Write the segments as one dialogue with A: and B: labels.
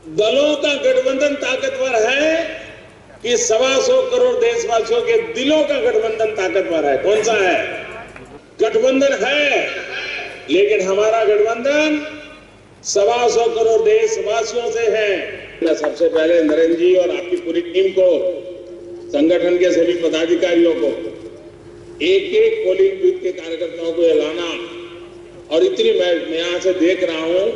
A: दलों का गठबंधन ताकतवर है कि 125 करोड़ देशवासियों के दिलों का गठबंधन ताकतवर है? कौन सा है? गठबंधन है, लेकिन हमारा गठबंधन 125 करोड़ देशवासियों से है। मैं सबसे पहले नरेंद्र जी और आपकी पूरी टीम को, संगठन के सभी पदाधिकारियों को, एक एक पोलिंग बूथ के कार्यकर्ताओं को लाना, और इतनी मैं यहां से देख रहा हूं,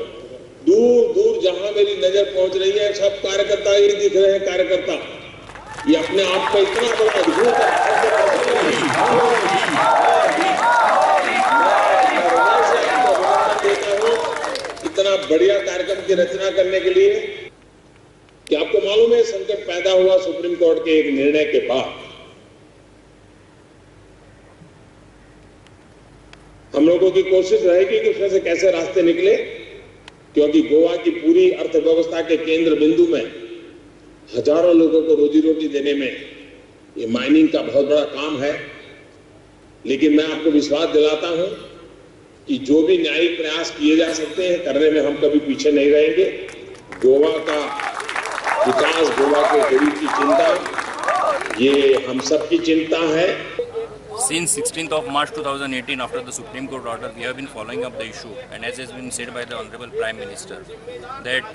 A: दूर दूर जहां मेरी नजर पहुंच रही है, सब कार्यकर्ता ही दिख रहे हैं। कार्यकर्ता ये अपने आप का इतना बड़ा अद्भुत देता हूं, इतना बढ़िया कार्यक्रम की रचना करने के लिए कि आपको मालूम है संकट पैदा हुआ सुप्रीम कोर्ट के एक निर्णय के बाद। हम लोगों की कोशिश रहेगी कि उसमें से कैसे रास्ते निकले, क्योंकि गोवा की पूरी अर्थव्यवस्था के केंद्र बिंदु में हजारों लोगों को रोजी रोटी देने में ये माइनिंग का बहुत बड़ा काम है। लेकिन मैं आपको विश्वास दिलाता हूं कि जो भी न्यायिक प्रयास किए जा सकते हैं करने में हम कभी पीछे नहीं रहेंगे। गोवा का विकास, गोवा के गरीब की चिंता, ये हम सबकी चिंता है।
B: Since 16th of March 2018, after the Supreme Court order, we have been following up the issue, and as has been said by the Honorable Prime Minister, that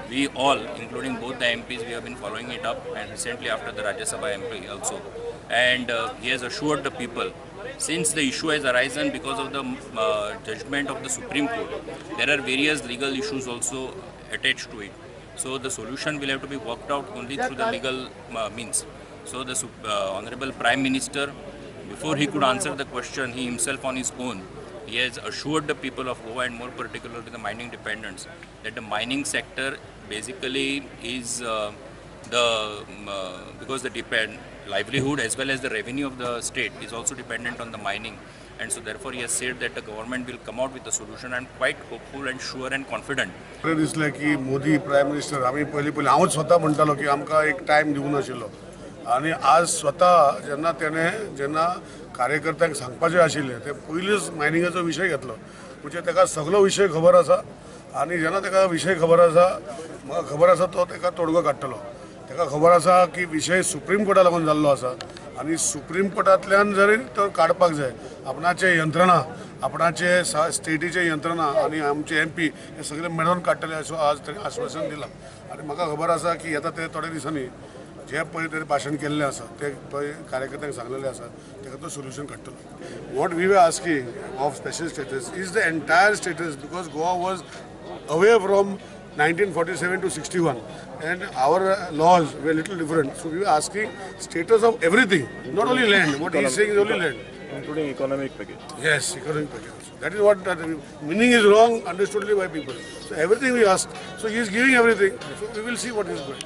B: we all, including both the MPs, we have been following it up, and recently after the Rajya Sabha MP also, and he has assured the people, since the issue has arisen because of the judgment of the Supreme Court, there are various legal issues also attached to it. So the solution will have to be worked out only through the legal means. So the Honorable Prime Minister, before he could answer the question, he himself on his own, he has assured the people of Goa and more particularly the mining dependents that the mining sector basically is because the livelihood as well as the revenue of the state is also dependent on the mining, and so therefore he has said that the government will come out with a solution. I am quite hopeful and sure and confident.
C: दिसलें की Modi prime minister आम्ही पहिले हांवच स्वतः म्हणटालो की आमकां एक टायम दिवूं नाशिल्लो, आणि आज स्वतः जेन्ना कार्यकर्त्यांक सांगपाचें आशिल्लें ते पयलींच मायनिंगाचो विशय घेतलो, म्हणजे ताका सगळो विशय खबर आसा, आणि जेन्ना ताका विशय खबर आसा, म्हाका खबर आसा तो ताका तोडगो काडटलो। ताका खबर आसा की विशय सुप्रीम कोर्टा लागून जाल्लो आसा, आणि सुप्रीम कोर्टांतल्यान जरी तो काडपाक जाय, आपणाचे यंत्रणा, आपणाचे स्टेटीचे यंत्रणा आणि आमचे MP हे सगळे मेळून काडटले असो आज ताणें आश्वासन दिलां। आणि म्हाका खबर आसा की येता ते थोड्या दिसांनी जे पळय ताणें भाशण केल्लें आसा ते पळय कार्यकर्त्यांक सांगलेलें आसा, ताका तो सोल्यूशन काडटलो। What we were asking of special status is the entire status, because Goa was away from 1947 to 61 and our laws were little different, so we were asking status of everything, not only land. What he is saying is only land,
D: including economic package.
C: Yes, economic package. That is what meaning is wrong understoodly by people. So everything we asked, so he is giving everything, so we will see what is going.